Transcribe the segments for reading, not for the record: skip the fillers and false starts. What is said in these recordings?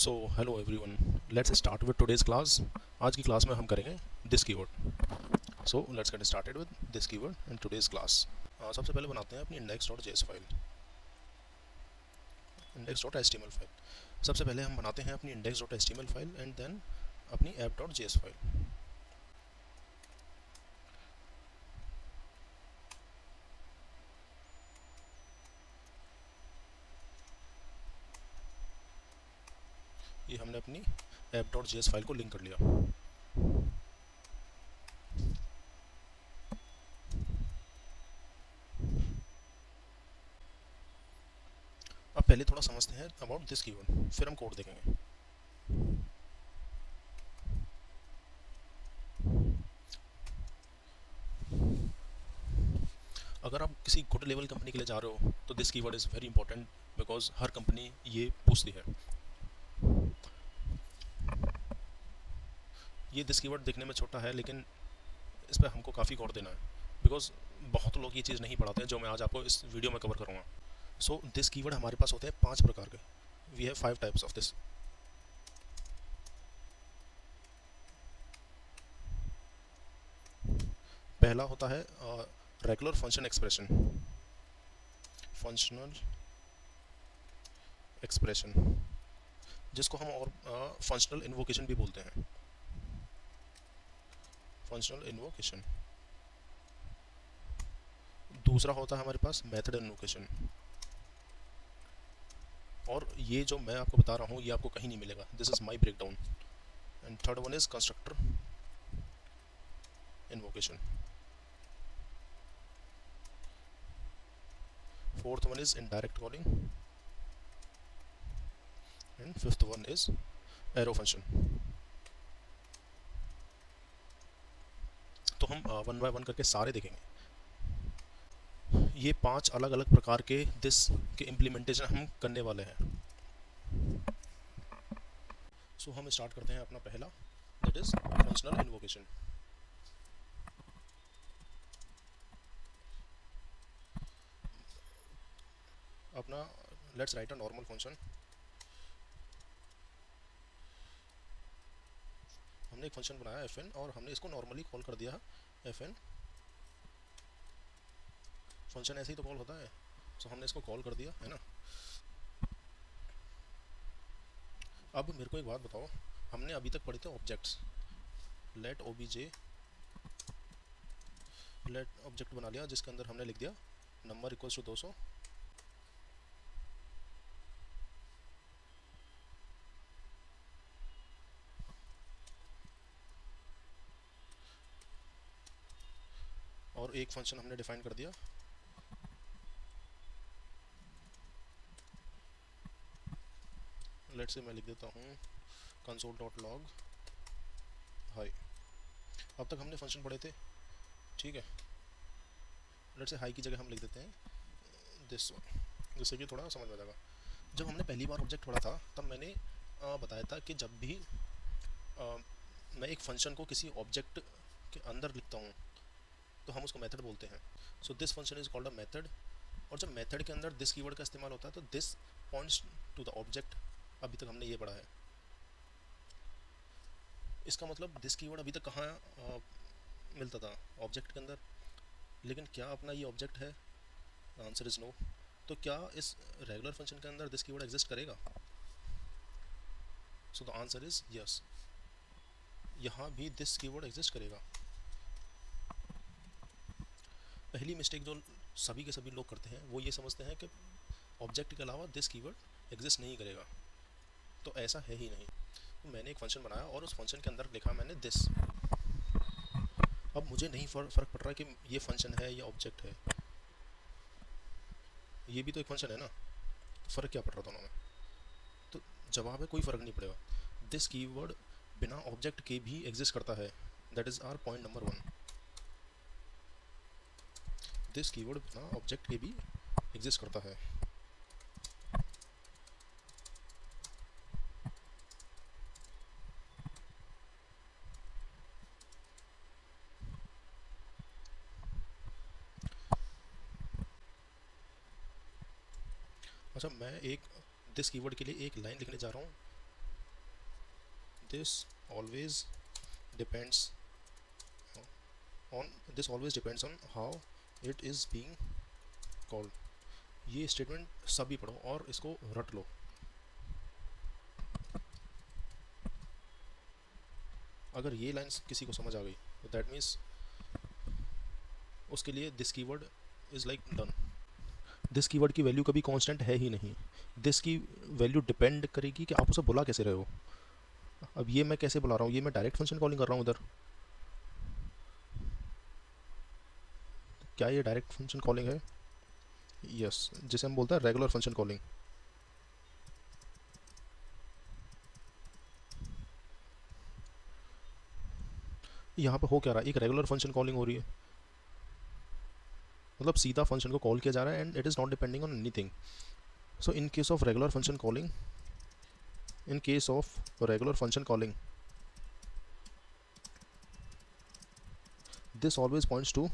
So hello everyone, let's start with today's class. आज की class में हम करेंगे this keyword. So let's get started with this keyword in today's class. सबसे पहले बनाते हैं अपनी index.js फाइल, index.html फाइल। सबसे पहले हम बनाते हैं अपनी index.html फाइल एंड देन अपनी app.js फाइल। ये हमने अपनी app.js फाइल को लिंक कर लिया। अब पहले थोड़ा समझते हैं अबाउट दिस कीवर्ड, फिर हम कोड देखेंगे। अगर आप किसी गुड लेवल कंपनी के लिए जा रहे हो तो this keyword is very important, because her company ये पूछती है। ये दिस कीवर्ड दिखने में छोटा है, लेकिन इस पर हमको काफ़ी गौर देना है, बिकॉज बहुत लोग ये चीज़ नहीं पढ़ाते हैं जो मैं आज आपको इस वीडियो में कवर करूँगा। सो दिस कीवर्ड हमारे पास होते हैं 5 प्रकार के। We have 5 types of this. पहला होता है regular function expression, functional expression, जिसको हम और फंक्शनल इन्वोकेशन भी बोलते हैं। Functional invocation. दूसरा होता है हमारे पास मेथड इन्वोकेशन, और ये जो मैं आपको बता रहा हूँ ये आपको कहीं नहीं मिलेगा। This is my break down. And third one is constructor invocation. Fourth one is indirect calling, and fifth one is arrow function. तो हम वन बाय वन करके सारे देखेंगे। ये 5 अलग अलग प्रकार के दिस के इम्प्लीमेंटेशन हम करने वाले हैं। सो हम स्टार्ट करते हैं अपना पहला, दैट इज़ फंक्शनल इन्वोकेशन। अपना let's write a normal function. हमने एक फंक्शन बनाया fn और हमने इसको नॉर्मली कॉल कर दिया fn। फंक्शन ऐसे ही तो कॉल होता है, सो हमने इसको कॉल कर दिया, है ना। अब मेरे को एक बात बताओ, हमने अभी तक पढ़े थे objects. Let OBJ, let object बना लिया जिसके अंदर हमने लिख दिया नंबर इक्वल्स टू 200। और एक फंक्शन हमने डिफाइन कर दिया, लेट से मैं लिख देता हूँ console.log हाई। अब तक हमने फंक्शन पढ़े थे, ठीक है। लेट से हाई की जगह हम लिख देते हैं दिस वन, जिससे कि थोड़ा समझ में आ जाएगा। जब हमने पहली बार ऑब्जेक्ट पढ़ा था तब मैंने बताया था कि जब भी मैं एक फंक्शन को किसी ऑब्जेक्ट के अंदर लिखता हूँ तो हम उसको मेथड बोलते हैं। So this function is called a method. और जब मेथड के अंदर दिस कीवर्ड का इस्तेमाल होता है तो this points to the object. अभी तक हमने ये पढ़ा है। इसका मतलब दिस कीवर्ड अभी तक कहाँ मिलता था? ऑब्जेक्ट के अंदर। लेकिन क्या अपना ये ऑब्जेक्ट है? Answer is no. तो क्या इस रेगुलर फंक्शन के अंदर दिस कीवर्ड एग्जिस्ट करेगा? So the answer is yes, यहाँ भी दिस कीवर्ड एग्जिस्ट करेगा। पहली मिस्टेक जो सभी के सभी लोग करते हैं वो ये समझते हैं कि ऑब्जेक्ट के अलावा दिस कीवर्ड एग्जिस्ट नहीं करेगा, तो ऐसा है ही नहीं। तो मैंने एक फंक्शन बनाया और उस फंक्शन के अंदर लिखा मैंने दिस। अब मुझे नहीं फ़र्क पड़ रहा कि ये फंक्शन है या ऑब्जेक्ट है, ये भी तो एक फंक्शन है ना। फ़र्क क्या पड़ रहा दोनों में? तो जवाब है कोई फ़र्क नहीं पड़ेगा। दिस कीवर्ड बिना ऑब्जेक्ट के भी एग्जिस्ट करता है। That is our point number 1। This keyword बिना ऑब्जेक्ट के भी एग्जिस्ट करता है। अच्छा, मैं एक दिस कीवर्ड के लिए एक लाइन लिखने जा रहा हूँ this always depends on how it is being called. ये स्टेटमेंट सभी पढ़ो और इसको रट लो. अगर ये लाइन्स किसी को समझ आ गई तो दैट मीन्स उसके लिए this keyword is like done. This keyword की वैल्यू कभी कांस्टेंट है ही नहीं. दिस की वैल्यू डिपेंड करेगी कि आप उसे बुला कैसे रहे हो. अब ये मैं कैसे बुला रहा हूँ, ये मैं डायरेक्ट फंक्शन कॉलिंग कर रहा हूँ उधर. क्या ये डायरेक्ट फंक्शन कॉलिंग है? यस, जिसे हम बोलते हैं रेगुलर फंक्शन कॉलिंग. यहाँ पे हो क्या रहा है, एक रेगुलर फंक्शन कॉलिंग हो रही है, मतलब सीधा फंक्शन को कॉल किया जा रहा है and it is not depending on anything. So in case of regular function calling, this always points to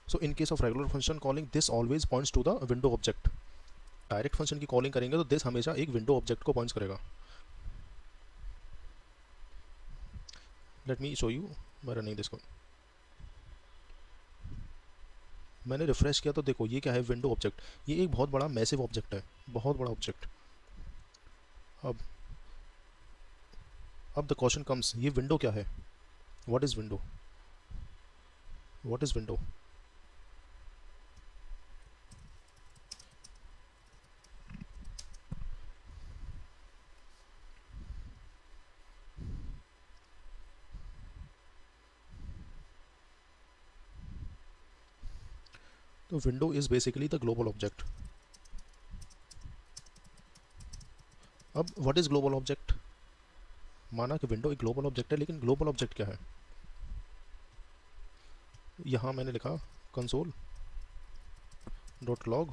so in case of regular function calling, this always points to the window object. Direct function की calling करेंगे तो this हमेशा एक window object को points करेगा. Let me show you bye running this code. मैंने refresh किया तो देखो ये क्या है, विंडो ऑब्जेक्ट. ये एक बहुत बड़ा मैसिव ऑब्जेक्ट है, बहुत बड़ा ऑब्जेक्ट. अब द क्वेश्चन कम्स, ये विंडो क्या है? What is window? तो window is basically the global object. अब व्हाट इज ग्लोबल ऑब्जेक्ट? माना कि विंडो एक ग्लोबल ऑब्जेक्ट है, लेकिन ग्लोबल ऑब्जेक्ट क्या है? यहाँ मैंने लिखा कंसोल डॉट लॉग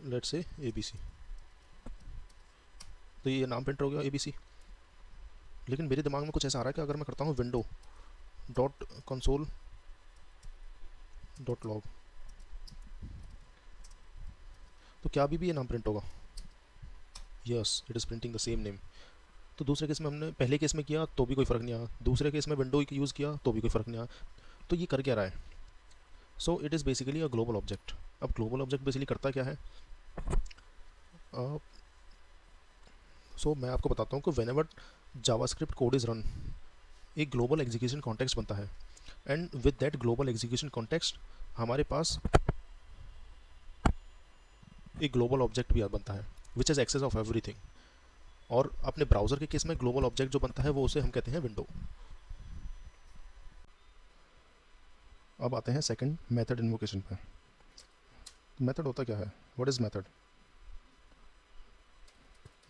लेट से ABC. तो ये नाम प्रिंट हो गया ABC. लेकिन मेरे दिमाग में कुछ ऐसा आ रहा है कि अगर मैं करता हूँ window dot console dot log, तो क्या अभी भी ये नाम प्रिंट होगा? Yes, it is printing the same name. तो दूसरे केस में हमने पहले केस में किया तो भी कोई फ़र्क नहीं आया, दूसरे केस में विंडो यूज़ किया तो भी कोई फ़र्क नहीं आया. तो ये कर क्या रहा है? So it is basically a global object. अब ग्लोबल ऑब्जेक्ट बेसिकली करता क्या है? सो मैं आपको बताता हूँ कि whenever JavaScript code is run, एक ग्लोबल एग्जीक्यूशन कॉन्टेक्स्ट बनता है. And with that global execution context हमारे पास एक ग्लोबल ऑब्जेक्ट भी बनता है which is access of everything. और अपने ब्राउज़र के केस में ग्लोबल ऑब्जेक्ट जो बनता है वो उसे हम कहते हैं विंडो. अब आते हैं सेकंड मेथड इन्वोकेशन पे. मेथड होता क्या है? What is method?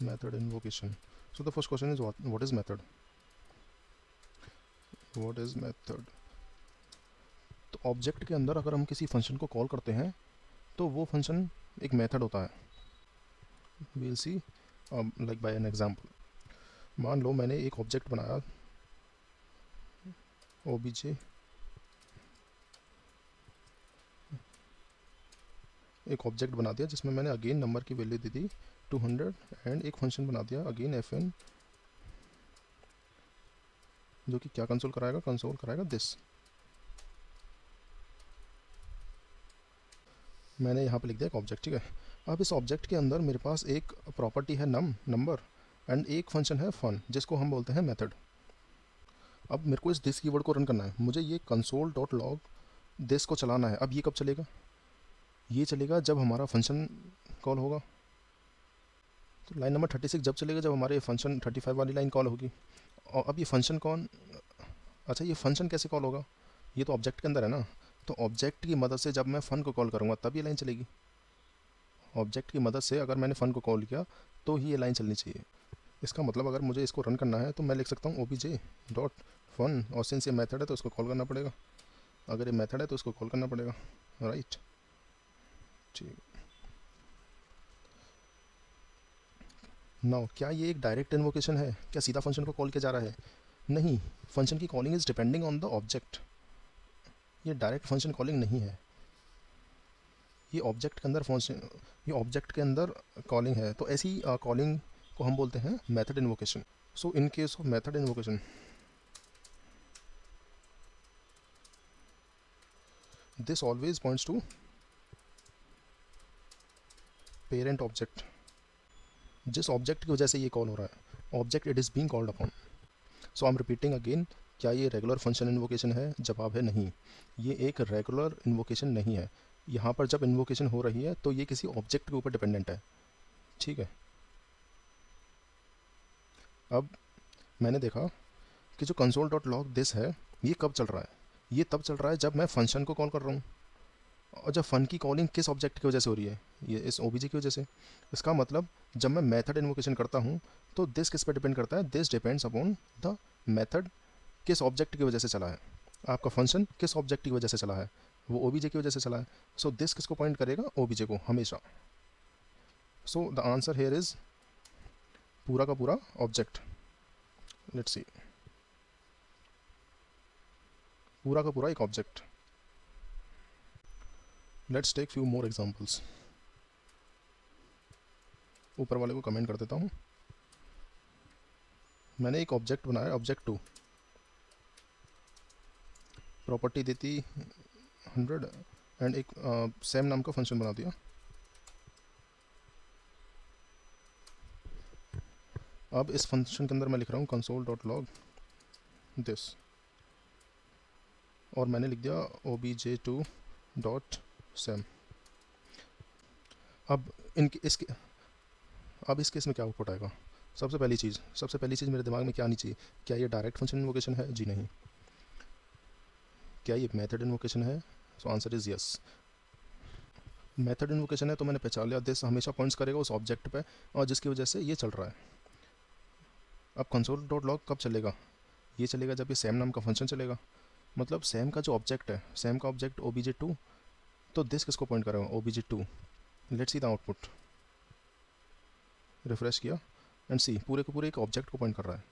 Method invocation. So the first question is what is method? तो ऑब्जेक्ट के अंदर अगर हम किसी फंक्शन को कॉल करते हैं तो वो फंक्शन एक मेथड होता है. We'll see like by an example. मान लो मैंने एक ऑब्जेक्ट बनाया obj, एक ऑब्जेक्ट बना दिया जिसमें मैंने अगेन नंबर की वैल्यू दे दी 200 एंड एक फंक्शन बना दिया अगेन fn, जो कि क्या कंसोल कराएगा दिस. मैंने यहाँ पे लिख दिया एक ऑब्जेक्ट. ठीक है. अब इस ऑब्जेक्ट के अंदर मेरे पास एक प्रॉपर्टी है नंबर एंड एक फंक्शन है फन जिसको हम बोलते हैं मेथड. अब मेरे को इस दिस कीवर्ड को रन करना है. मुझे ये कंसोल डॉट लॉग दिस को चलाना है. अब ये कब चलेगा? ये चलेगा जब हमारा फंक्शन कॉल होगा. तो लाइन नंबर 36 जब चलेगा जब हमारे फंक्शन 35 वाली लाइन कॉल होगी. और अब ये फंक्शन अच्छा ये फंक्शन कैसे कॉल होगा? ये तो ऑब्जेक्ट के अंदर है ना. तो ऑब्जेक्ट की मदद से जब मैं फ़न को कॉल करूँगा तब ये लाइन चलेगी. ऑब्जेक्ट की मदद से अगर मैंने फ़न को कॉल किया तो ही ये लाइन चलनी चाहिए. इसका मतलब अगर मुझे इसको रन करना है तो मैं लिख सकता हूँ obj डॉट फन, और सिंस ये मेथड है तो इसको कॉल करना पड़ेगा. अगर ये मेथड है तो इसको कॉल करना पड़ेगा. राइट. ठीक. नाउ क्या ये एक डायरेक्ट इन्वोकेशन है? क्या सीधा फंक्शन को कॉल किया जा रहा है? नहीं. फंक्शन की calling is depending on the object. ये डायरेक्ट फंक्शन कॉलिंग नहीं है, ये ऑब्जेक्ट के अंदर फंक्शन, ये ऑब्जेक्ट के अंदर कॉलिंग है। तो ऐसी कॉलिंग को हम बोलते हैं method invocation. So in case of method invocation, this always points to parent object. जिस ऑब्जेक्ट की वजह से ये कॉल हो रहा है, object it is being called upon. So I am repeating again, क्या ये रेगुलर फंक्शन इन्वोकेशन है? जवाब है नहीं, ये एक रेगुलर इन्वोकेशन नहीं है। यहाँ पर जब इन्वोकेशन हो रही है तो ये किसी ऑब्जेक्ट के ऊपर डिपेंडेंट है, ठीक है। अब मैंने देखा कि जो कंसोल डॉट लॉग दिस है, ये कब चल रहा है? ये तब चल रहा है जब मैं फंक्शन को कॉल कर रहा हूँ, और जब फन की कॉलिंग किस ऑब्जेक्ट की वजह से हो रही है? ये इस ओबीजे की वजह से। इसका मतलब जब मैं मेथड इन्वोकेशन करता हूँ तो दिस किस पर डिपेंड करता है? This depends upon the method किस ऑब्जेक्ट की वजह से चला है। आपका फंक्शन किस ऑब्जेक्ट की वजह से चला है? वो ओबीजे की वजह से चला है। सो दिस किसको पॉइंट करेगा? ओबीजे को हमेशा। So the answer here is पूरा का पूरा ऑब्जेक्ट। लेट्स सी, पूरा का पूरा एक object. Let's take few more examples. ऊपर वाले को कमेंट कर देता हूँ। मैंने एक ऑब्जेक्ट बनाया, ऑब्जेक्ट 2, प्रॉपर्टी देती 100 एंड एक सेम नाम का फंक्शन बना दिया। अब इस फंक्शन के अंदर मैं लिख रहा हूँ कंसोल डॉट लॉग दिस, और मैंने लिख दिया obj2 डॉट सेम। अब इस केस में क्या आउटपुट आएगा? सबसे पहली चीज़ मेरे दिमाग में क्या आनी चाहिए? क्या ये डायरेक्ट फंक्शन इन्वोकेशन है? जी नहीं। क्या ये मेथड इन्वोकेशन है? So answer is yes. Method invocation है तो मैंने पहचान लिया, दिस हमेशा पॉइंट्स करेगा उस ऑब्जेक्ट पे, और जिसकी वजह से ये चल रहा है। अब कंसोल डॉट लॉग कब चलेगा? ये चलेगा जब ये सेम नाम का फंक्शन चलेगा। मतलब सेम का जो ऑब्जेक्ट है, सेम का ऑब्जेक्ट obj2, तो दिस किसको पॉइंट करेगा? obj2। Let's see the output. Refresh किया एंड सी, पूरे के पूरे एक ऑब्जेक्ट को पॉइंट कर रहा है।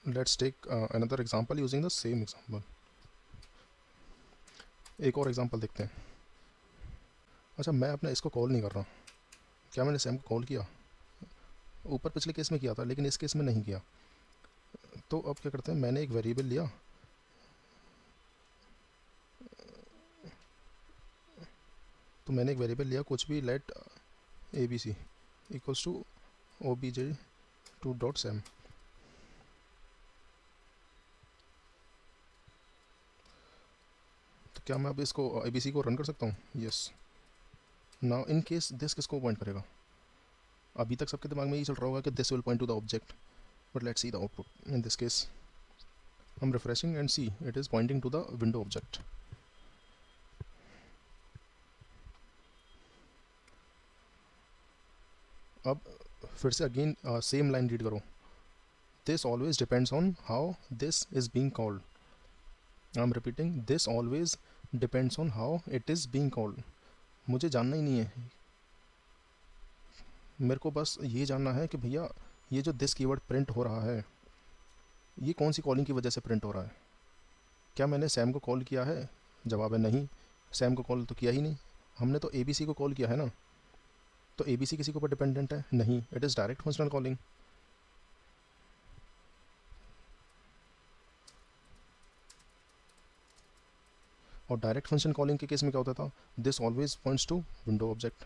Let's take another example using the same example. एक और एग्जांपल देखते हैं। अच्छा, मैं अपना इसको कॉल नहीं कर रहा, क्या मैंने सेम को कॉल किया? ऊपर पिछले केस में किया था, लेकिन इस केस में नहीं किया। तो अब क्या करते हैं, मैंने एक वेरिएबल लिया, कुछ भी, let abc equals to obj2 dot same. तो क्या मैं अब इसको abc को रन कर सकता हूँ? Yes. Now in case this किसको पॉइंट करेगा? अभी तक सबके दिमाग में ये चल रहा होगा कि this will point two the object, but let's see the output. In this case I'm refreshing and see it is pointing to the window object. अब फिर से अगेन सेम लाइन रीड करो। This always depends on how this is being called. I'm repeating, this always depends on how it is being called. मुझे जानना ही नहीं है, मेरे को बस ये जानना है कि भैया ये जो दिस कीवर्ड प्रिंट हो रहा है, ये कौन सी कॉलिंग की वजह से प्रिंट हो रहा है? क्या मैंने सैम को कॉल किया है? जवाब है नहीं, सैम को कॉल तो किया ही नहीं, हमने तो abc को कॉल किया है ना। तो abc किसी के ऊपर डिपेंडेंट है? नहीं, it is direct functional calling. और डायरेक्ट फंक्शन कॉलिंग के केस में क्या होता था? This always points to window object.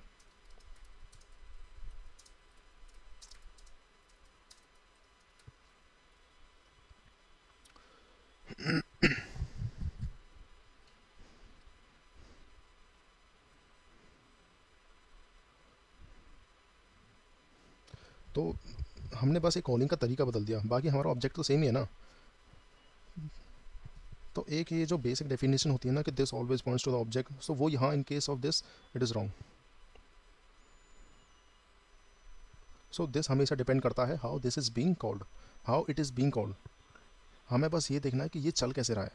तो हमने बस एक कॉलिंग का तरीका बदल दिया, बाकी हमारा ऑब्जेक्ट तो सेम ही है ना। तो एक ये जो बेसिक डेफिनेशन होती है ना कि this always points to the object, so वो यहाँ in case of this it is wrong. So this हमेशा डिपेंड करता है how this is being called, how it is being called. हमें बस ये देखना है कि ये चल कैसे रहा है।